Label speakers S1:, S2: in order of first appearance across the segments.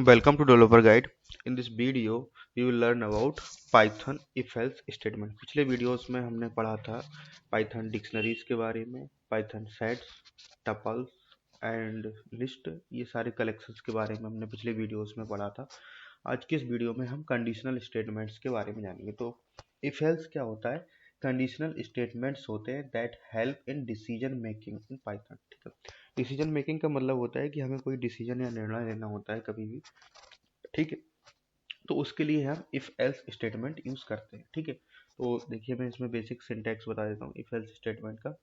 S1: Welcome to Developer Guide. In this video, we will learn about Python if-else statement. पिछले videos में हमने पढ़ा था Python डिक्शनरीज के बारे में, Python sets, tuples and list, ये सारे कलेक्शंस के बारे में हमने पिछले वीडियोस में पढ़ा था। आज के इस वीडियो में हम कंडीशनल स्टेटमेंट्स के बारे में जानेंगे। तो if-else क्या होता है? कंडीशनल स्टेटमेंट्स होते हैं that help in decision making in Python. ठीक है, डिसीजन मेकिंग का मतलब होता है कि हमें कोई डिसीजन या निर्णय लेना होता है कभी भी। ठीक है, तो उसके लिए हम इफ एल्स स्टेटमेंट यूज करते हैं। ठीक है, तो देखिए मैं इसमें बेसिक सिंटैक्स बता देता हूँ इफ एल्स स्टेटमेंट का।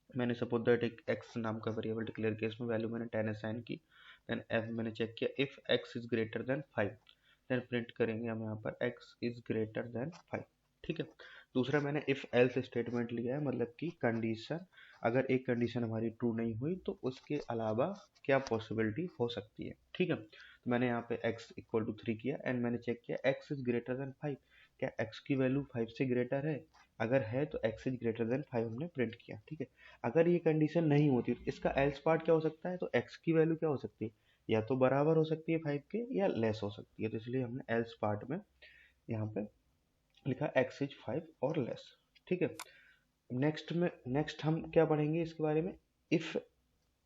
S1: मैंने सपोज दैट एक एक्स नाम का वेरिएबल डिक्लेयर किया, इसमें वैल्यू मैंने 10 असाइन की। देन एफ मैंने चेक किया if X is greater than 5, then print करेंगे हम यहाँ पर एक्स इज ग्रेटर देन 5। ठीक है, दूसरा मैंने इफ एल्स स्टेटमेंट लिया है, मतलब कि कंडीशन, अगर एक कंडीशन हमारी ट्रू नहीं हुई तो उसके अलावा क्या पॉसिबिलिटी हो सकती है। ठीक है, तो मैंने यहाँ पे x इक्वल टू 3 किया एंड मैंने चेक किया x इज ग्रेटर देन 5। क्या x की वैल्यू 5 से ग्रेटर है? अगर है तो x इज ग्रेटर देन 5 हमने प्रिंट किया। ठीक है, अगर ये कंडीशन नहीं होती तो इसका एल्स पार्ट क्या हो सकता है? तो x की वैल्यू क्या हो सकती है? या तो बराबर हो सकती है 5 के या लेस हो सकती है। तो इसलिए हमने एल्स पार्ट में यहाँ पे लिखा x इज 5 और लेस। ठीक है, नेक्स्ट हम क्या पढ़ेंगे इसके बारे में? If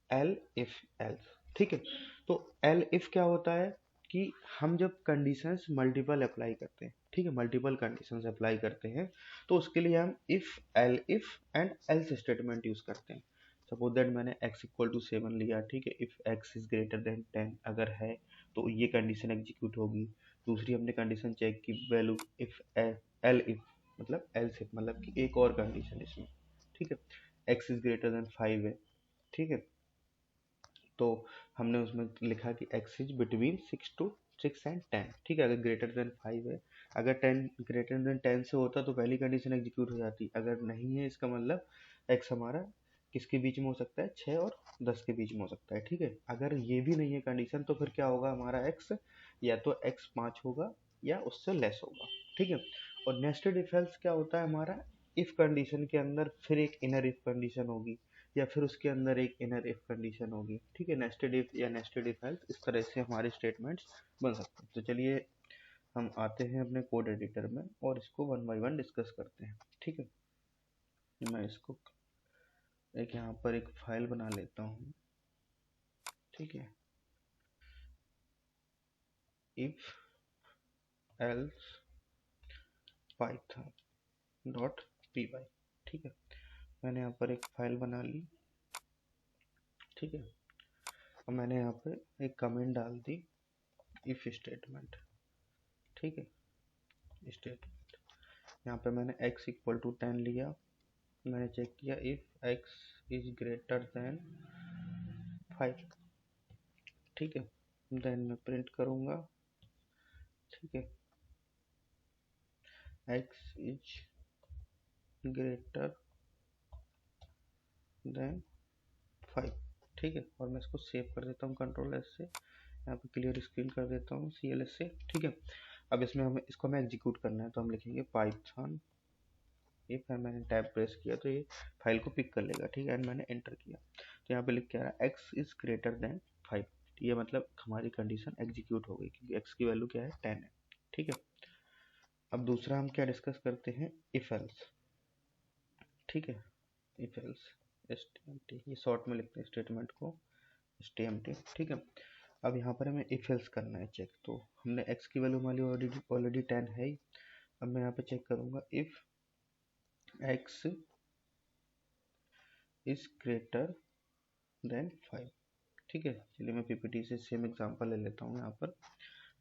S1: L if else. ठीक है, तो एल इफ क्या होता है कि हम जब कंडीशंस मल्टीपल अप्लाई करते हैं, ठीक है, मल्टीपल कंडीशंस अप्लाई करते हैं, तो उसके लिए हम if L if and else statement use करते हैं। सपोज दैट मैंने x इक्वल टू 7 लिया। ठीक है, if x is greater than 10 अगर है तो ये कंडीशन एग्जीक्यूट होगी। दूसरी हमने कंडीशन चेक की, वैल्यू इफ एल इफ मतलब एल्स इफ मतलब कि एक और कंडीशन इसमें। ठीक है, x इज ग्रेटर देन 5 है। ठीक है, तो हमने उसमें लिखा कि x इज बिटवीन 6 एंड 10। ठीक है, अगर ग्रेटर देन 5 है, अगर 10 ग्रेटर देन 10 से होता तो पहली कंडीशन एग्जीक्यूट हो जाती। अगर नहीं है इसका मतलब x हमारा किसके बीच में हो सकता है? 6 और 10 के बीच में हो सकता है। ठीक है, अगर ये भी नहीं है कंडीशन तो फिर क्या होगा हमारा x? या तो x 5 होगा या उससे लेस होगा। ठीक है, और नेस्टेड इफ एल्स क्या होता है हमारा? इफ कंडीशन के अंदर फिर एक इनर इफ कंडीशन होगी या फिर उसके अंदर एक इनर इफ कंडीशन होगी। ठीक है, नेस्टेड इफ या नेस्टेड इफ एल्स, इस तरह से हमारे स्टेटमेंट्स बन सकते हैं। तो चलिए हम आते हैं अपने कोड एडिटर में और इसको वन बाय वन डिस्कस करते हैं। ठीक है, मैं इसको एक यहाँ पर एक फाइल बना लेता हूँ। ठीक है, if else Python dot P Y. ठीक है, मैंने यहाँ पर एक फाइल बना ली। ठीक है, और मैंने यहाँ पे एक कमेंट डाल दी इफ स्टेटमेंट। ठीक है, स्टेटमेंट यहाँ पे मैंने x इक्वल टू 10 लिया। मैंने चेक किया if x is greater than 5। ठीक है, देन मैं प्रिंट करूँगा। ठीक है, x इज ग्रेटर देन 5। ठीक है, और मैं इसको सेव कर देता हूँ कंट्रोल एस से। यहाँ पे क्लियर स्क्रीन कर देता हूँ CLS से। ठीक है, अब इसमें हमें इसको हमें एग्जीक्यूट करना है, तो हम लिखेंगे पाइथन इफ, मैंने टैब प्रेस किया तो ये फाइल को पिक कर लेगा। ठीक है, एंड मैंने एंटर किया तो यहाँ पे लिख के आ रहा है x इज ग्रेटर देन 5। ये मतलब हमारी कंडीशन एग्जीक्यूट हो गई क्योंकि x की वैल्यू क्या है? 10 है। ठीक है, अब दूसरा हम क्या डिस्कस करते हैं? If else. ठीक है, इफ एल्स STMT, ये शॉर्ट में लिखते हैं स्टेटमेंट को STMT। ठीक है, अब यहाँ पर हमें इफ एल्स करना है चेक। तो हमने x की वैल्यू हमारी ऑलरेडी 10 है ही। अब मैं यहाँ पे चेक करूँगा if x is greater than 5। ठीक है, चलिए मैं PPT से सेम एग्जांपल ले लेता हूँ यहाँ पर।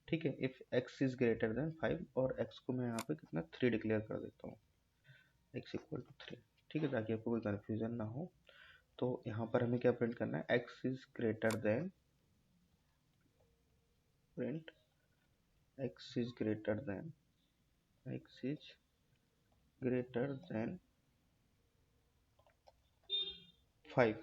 S1: ठीक है, if x is greater than 5 और x को मैं यहाँ पे कितना 3 डिक्लेयर कर देता हूँ, x इक्वल टू 3। ठीक है, ताकि आपको कोई कन्फ्यूजन ना हो। तो यहाँ पर हमें क्या प्रिंट करना है? x is greater then, print x is greater then, x is greater than 5।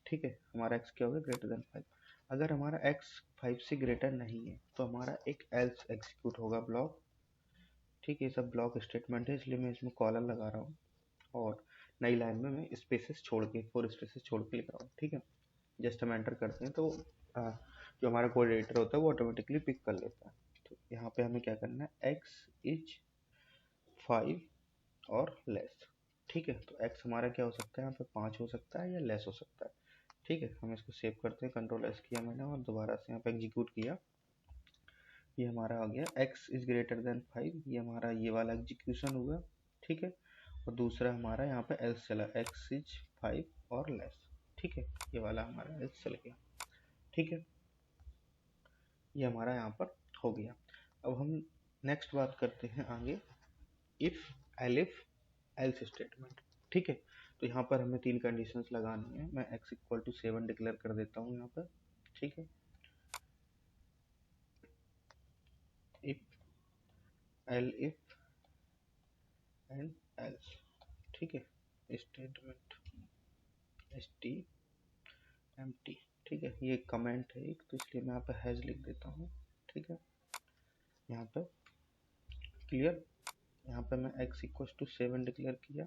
S1: ठीक है, हमारा x क्या होगा? Greater than 5। अगर हमारा x 5 से ग्रेटर नहीं है तो हमारा एक एल्स एग्जीक्यूट होगा ब्लॉक। ठीक है, ये सब ब्लॉक स्टेटमेंट है इसलिए मैं इसमें कॉलम लगा रहा हूँ और नई लाइन में मैं स्पेसेस छोड़ के 4 स्पेसेस छोड़ के लिख रहा हूँ। ठीक है, जस्ट हम एंटर करते हैं तो जो हमारा कोऑर्डिनेटर होता है वो ऑटोमेटिकली पिक कर लेता है। तो यहाँ पे हमें क्या करना है, x इज 5 और लेस। ठीक है, तो x हमारा क्या हो सकता है, यहाँ पे 5 हो सकता है या लेस हो सकता है। ठीक है, हम इसको सेव करते हैं, कंट्रोल एस किया मैंने और दोबारा से यहाँ पे एग्जीक्यूट किया। ये हमारा आ गया x इज ग्रेटर देन 5, ये हमारा ये वाला एग्जीक्यूशन हुआ। ठीक है, और दूसरा हमारा यहाँ पे एल्स चला, x इज 5 और लेस। ठीक है, ये वाला हमारा एल्स चल गया। ठीक है, ये हमारा यहाँ पर हो गया। अब हम नेक्स्ट बात करते हैं आगे, इफ एलिफ एल्स स्टेटमेंट। ठीक है, तो यहाँ पर हमें 3 कंडीशंस लगानी है। मैं x इक्वल टू 7 डिक्लेयर कर देता हूँ यहाँ पर। ठीक है, इफ एलिफ एंड एल्स। ठीक है, स्टेटमेंट STMT। ठीक है, ये कमेंट है एक, तो इसलिए मैं यहाँ पर हैज लिख देता हूँ। ठीक है, यहाँ पर क्लियर। यहाँ पे मैं x इक्वल टू 7 डिक्लेयर किया।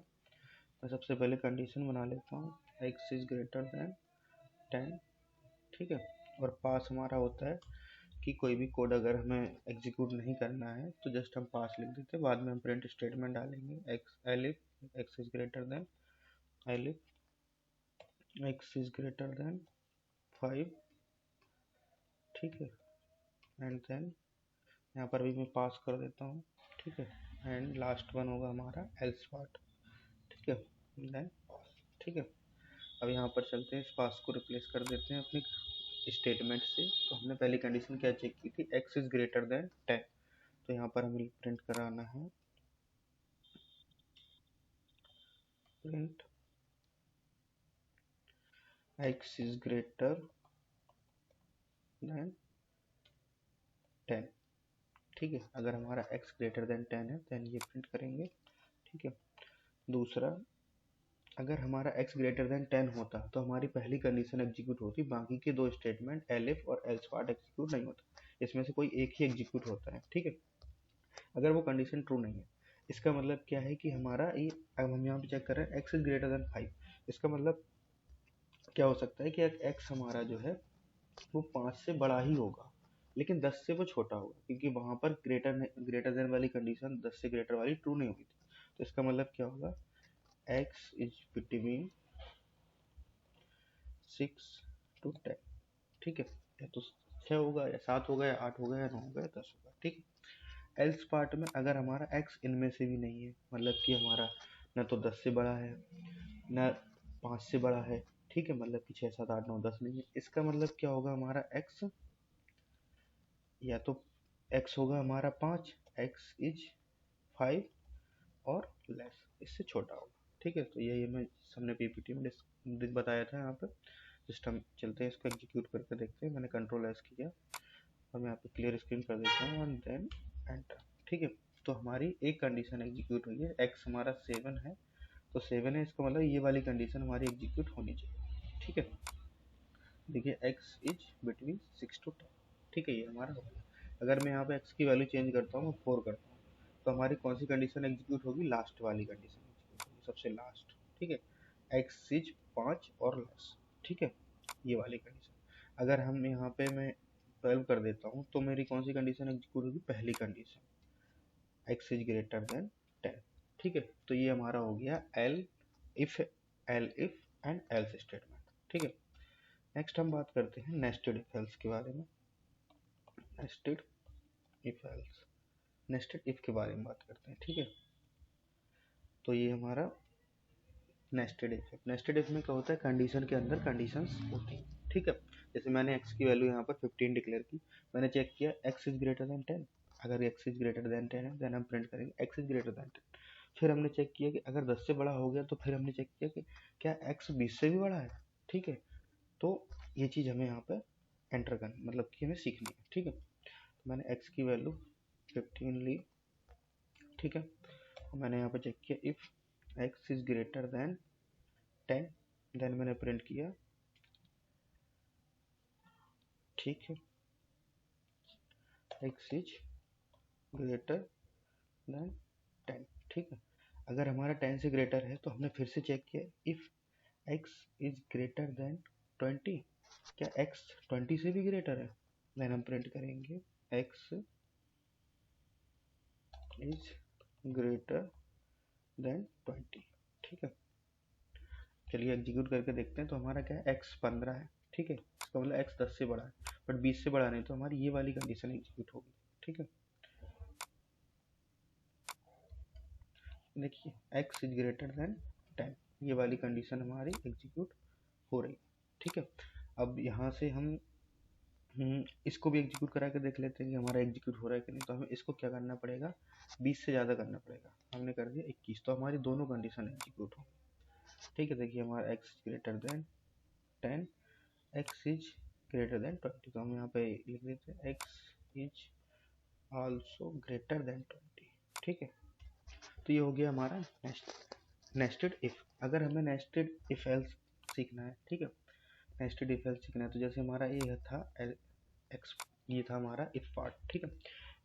S1: मैं सबसे पहले कंडीशन बना लेता हूँ, x इज ग्रेटर देन 10। ठीक है, और पास हमारा होता है कि कोई भी कोड अगर हमें एग्जीक्यूट नहीं करना है तो जस्ट हम पास लिख देते हैं, बाद में हम प्रिंट स्टेटमेंट डालेंगे। Elif x is greater then elif x is greater than 5। ठीक है, एंड देन यहाँ पर भी मैं पास कर देता हूँ। ठीक है, एंड लास्ट वन होगा हमारा एल्स पार्ट। ठीक है, देन पास। ठीक है, अब यहाँ पर चलते हैं, इस पास को रिप्लेस कर देते हैं अपनी स्टेटमेंट से। तो हमने पहली कंडीशन क्या चेक की थी, x इज ग्रेटर देन 10। तो यहाँ पर हमें प्रिंट कराना है, print x is greater than 10। ठीक है, अगर हमारा x ग्रेटर देन 10 है देन ये प्रिंट करेंगे। ठीक है, दूसरा, अगर हमारा x ग्रेटर देन 10 होता तो हमारी पहली कंडीशन एग्जीक्यूट होती, बाकी के दो स्टेटमेंट एलिफ और एल्स पार्ट एग्जीक्यूट नहीं होता, इसमें से कोई एक ही एग्जीक्यूट होता है। ठीक है, अगर वो कंडीशन ट्रू नहीं है, इसका मतलब क्या है कि हमारा ये, अब हम यहाँ पे चेक कर रहे हैं x इज ग्रेटर देन 5। इसका मतलब क्या हो सकता है कि x हमारा जो है वो 5 से बड़ा ही होगा, लेकिन 10 से वो छोटा होगा, क्योंकि वहां पर ग्रेटर देन वाली कंडीशन 10 से ग्रेटर वाली ट्रू नहीं होगी थी। तो इसका मतलब क्या होगा, x इज बिटवीन 6 to 10। ठीक है, या तो 6 होगा या 7 होगा या 8 होगा या 9 होगा या 10 होगा। ठीक है, एल्स पार्ट में अगर हमारा x इनमें से भी नहीं है, मतलब कि हमारा न तो 10 से बड़ा है न 5 से बड़ा है, ठीक है, मतलब कि 6 7 8 9 10 नहीं है, इसका मतलब क्या होगा, हमारा x या तो x होगा हमारा 5, x इज 5 और लेस, इससे छोटा होगा। ठीक है, तो यही हमें हमने पीपीटी में बताया था। यहाँ पे जस्ट हम चलते हैं, इसको एग्जीक्यूट करके देखते हैं। मैंने कंट्रोल एस किया और मैं यहाँ पे क्लियर स्क्रीन कर देता हूँ एंड देन एंटर। ठीक है, तो हमारी एक कंडीशन एग्जीक्यूट हुई है, x हमारा 7 है, तो 7 है, इसका मतलब ये वाली कंडीशन हमारी एग्जीक्यूट होनी चाहिए। ठीक है, देखिए x इज बिटवीन 6 to 10। ठीक है, ये हमारा हो गया। अगर मैं यहाँ पे x की वैल्यू चेंज करता हूँ, 4 करता हूँ, तो हमारी कौन सी कंडीशन एग्जीक्यूट होगी, लास्ट वाली कंडीशन एग्जीक्यूट होगी, सबसे लास्ट। ठीक है, x इज 5 और लेस। ठीक है, ये वाली कंडीशन। अगर हम यहाँ पे मैं 12 कर देता हूँ तो मेरी कौन सी कंडीशन एग्जीक्यूट होगी, पहली condition, x is greater than 10। ठीक है, तो ये हमारा हो गया इफ एंड एल्स स्टेटमेंट। ठीक है, नेक्स्ट हम बात करते हैं नेस्टेड इफ एल्स के बारे में। Nested if else, nested if के बारे में बात करते हैं। ठीक है, तो ये हमारा नेस्टेड इफ है। नेस्टेड इफ में क्या होता है, कंडीशन के अंदर कंडीशंस होती हैं। ठीक है, जैसे मैंने x की वैल्यू यहाँ पर 15 डिक्लेयर की, मैंने चेक किया x इज ग्रेटर देन 10। अगर x इज ग्रेटर देन 10 है देन हम प्रिंट करेंगे x इज ग्रेटर देन 10। फिर हमने चेक किया कि अगर 10 से बड़ा हो गया, तो फिर हमने चेक किया कि क्या x 20 से भी बड़ा है। ठीक है, तो ये चीज़ हमें यहाँ पर एंटर करनी, मतलब कि हमें सीखनी है। ठीक है, तो मैंने x की वैल्यू 15 ली। ठीक है, मैंने यहाँ पर चेक किया if x is greater than 10, then मैंने प्रिंट किया। ठीक है, x इज ग्रेटर देन 10। ठीक है, अगर हमारा 10 से ग्रेटर है तो हमने फिर से चेक किया if x is greater then 20, क्या x 20 से भी ग्रेटर है। देन हम प्रिंट करेंगे x इज ग्रेटर देन 20। ठीक है, चलिए एग्जीक्यूट करके देखते हैं। तो हमारा क्या है, x 15 है। ठीक है, इसका मतलब x 10 से बड़ा है, बट 20 से बड़ा नहीं, तो हमारी ये वाली कंडीशन एग्जीक्यूट होगी। ठीक है, देखिए x इज ग्रेटर देन 10, ये वाली कंडीशन हमारी एग्जीक्यूट हो रही है। ठीक है, अब यहाँ से हम इसको भी एग्जीक्यूट करा के देख लेते हैं कि हमारा एग्जीक्यूट हो रहा है कि नहीं। तो हमें इसको क्या करना पड़ेगा, 20 से ज़्यादा करना पड़ेगा। हमने कर दिया 21, तो हमारी दोनों कंडीशन एग्जीक्यूट हो। ठीक है, देखिए हमारा x greater than 10, x is greater then 20, तो हम यहाँ पे लिख देते हैं x is also greater than 20। ठीक है, तो ये हो गया हमारा नेस्टेड इफ। अगर हमें नेस्टेड इफ एल्स सीखना है, ठीक है, नेस्टेड इफ एल्स सीखना है, तो जैसे हमारा ये था एक्स, ये था हमारा इफ पार्ट। ठीक है,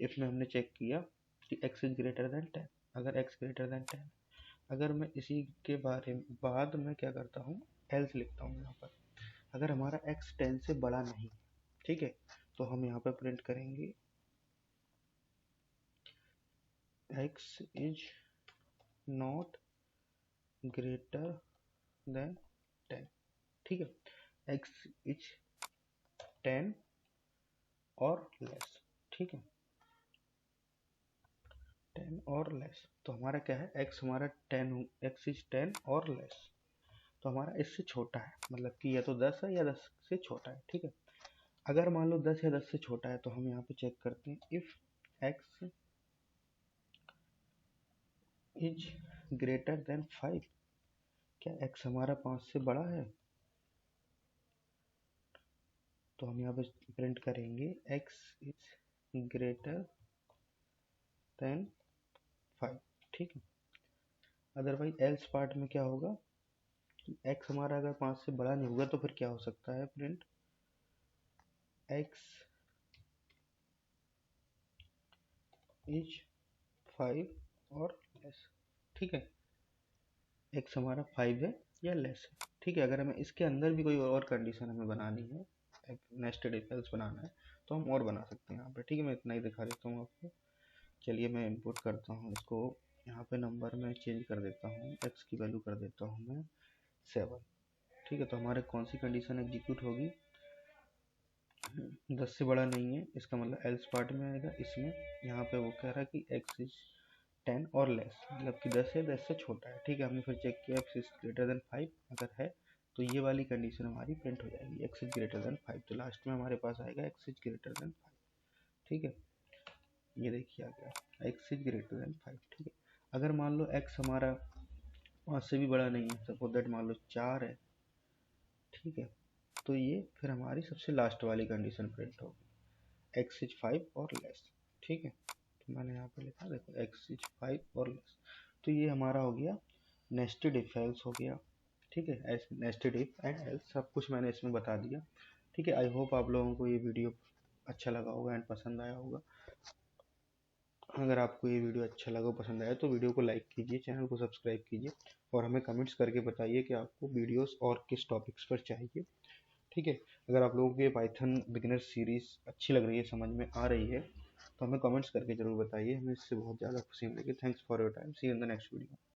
S1: इफ में हमने चेक किया कि x इज ग्रेटर देन 10, अगर x ग्रेटर देन 10, अगर मैं इसी के बारे में बाद में क्या करता हूँ, एल्स लिखता हूँ यहाँ पर। अगर हमारा x 10 से बड़ा नहीं, ठीक है, तो हम यहाँ पर प्रिंट करेंगे x is not greater than 10। ठीक है, x इज 10 और लेस। ठीक है, 10 और लेस, तो हमारा क्या है, x हमारा 10, x इज 10 और लेस, तो हमारा इससे छोटा है, मतलब कि या तो 10 है या 10 से छोटा है। ठीक है, अगर मान लो 10 या 10 से छोटा है, तो हम यहाँ पे चेक करते हैं if x is greater than 5, क्या x हमारा 5 से बड़ा है, तो हम यहाँ पे प्रिंट करेंगे x इज ग्रेटर देन 5। ठीक है, अदरवाइज एल्स पार्ट में क्या होगा, x हमारा अगर 5 से बड़ा नहीं होगा, तो फिर क्या हो सकता है, प्रिंट x इज 5 और लेस। ठीक है, x हमारा 5 है या लेस है। ठीक है, अगर हमें इसके अंदर भी कोई और कंडीशन हमें बनानी है, नेस्टेड इफ एल्स बनाना है, तो हम और बना सकते हैं यहाँ पे। ठीक है, मैं इतना ही दिखा देता हूँ आपको। चलिए मैं इनपुट करता हूँ इसको, यहाँ पे नंबर में चेंज कर देता हूँ, x की वैल्यू कर देता हूँ मैं 7। ठीक है, तो हमारे कौन सी कंडीशन एग्जीक्यूट होगी, 10 से बड़ा नहीं है, इसका मतलब एल्स पार्ट में आएगा। इसमें यहाँ पे वो कह रहा है कि x इज 10 और लेस, मतलब कि 10 है, 10 से छोटा है। ठीक है, हमने फिर चेक किया x इज ग्रेटर देन 5, अगर है तो ये वाली कंडीशन हमारी प्रिंट हो जाएगी, x इज ग्रेटर देन 5, तो लास्ट में हमारे पास आएगा x इज ग्रेटर देन 5। ठीक है, ये देखिए आ गया x इज ग्रेटर देन 5। ठीक है, अगर मान लो x हमारा 5 से भी बड़ा नहीं है, सपोज दैट मान लो 4 है, ठीक है, तो ये फिर हमारी सबसे लास्ट वाली कंडीशन प्रिंट होगी, x इज 5 और लेस। ठीक है, तो मैंने यहाँ पे लिखा, देखो x इज 5 और लेस, तो ये हमारा हो गया नेस्टेड इफ एल्स हो गया। ठीक है, नेस्टेड इफ एंड एल्स सब कुछ मैंने इसमें बता दिया। ठीक है, आई होप आप लोगों को ये वीडियो अच्छा लगा होगा एंड पसंद आया होगा। अगर आपको ये वीडियो अच्छा लगा, पसंद आया, तो वीडियो को लाइक कीजिए, चैनल को सब्सक्राइब कीजिए, और हमें कमेंट्स करके बताइए कि आपको वीडियोस और किस टॉपिक्स पर चाहिए। ठीक है, अगर आप लोगों को ये पाइथन बिगिनर सीरीज़ अच्छी लग रही है, समझ में आ रही है, तो हमें कमेंट्स करके ज़रूर बताइए, हमें इससे बहुत ज़्यादा खुशी मिलेगी। Thanks for your time, see you in the next video.